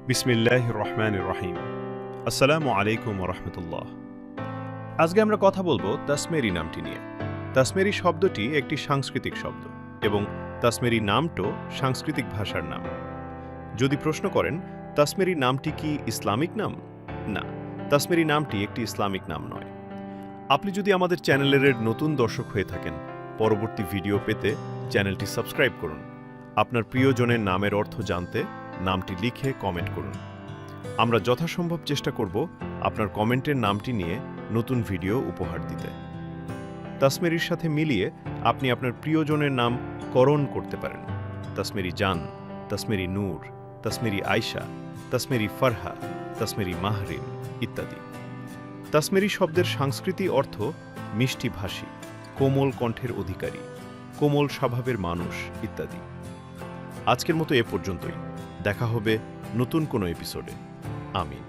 বিসমিল্লাহির রহমানির রহিম। আসসালামু আলাইকুম ওয়া রাহমাতুল্লাহ। আজকে আমরা কথা বলবো তাসমেরি নামটি নিয়ে। তাসমেরি শব্দটি একটি সাংস্কৃতিক শব্দ এবং তাসমেরি নামটিও সাংস্কৃতিক ভাষার নাম। যদি প্রশ্ন করেন তাসমেরি নামটি কি ইসলামিক নাম? না, তাসমেরি নামটি একটি ইসলামিক নাম নয়। আপনি যদি আমাদের চ্যানেলের নতুন দর্শক হয়ে থাকেন, পরবর্তী ভিডিও পেতে চ্যানেলটি সাবস্ক্রাইব করুন। আপনার প্রিয়জনের নামের অর্থ জানতে নামটি লিখে কমেন্ট করুন। আমরা যথাসম্ভব চেষ্টা করব আপনার কমেন্টের নামটি নিয়ে নতুন ভিডিও উপহার দিতে। তাসমেরির সাথে মিলিয়ে আপনি আপনার প্রিয়জনের নাম করণ করতে পারেন। তাসমেরি জান, তাসমেরি নূর, তাসমেরি আয়শা, তাসমেরি ফারহা, তাসমেরি মাহরিম ইত্যাদি। তাসমেরি শব্দের সাংস্কৃতিক অর্থ মিষ্টি ভাষী, কোমল কণ্ঠের অধিকারী, কোমল স্বভাবের মানুষ ইত্যাদি। আজকের মতো এ পর্যন্তই। দেখা হবে নতুন কোনো এপিসোডে। আমিন।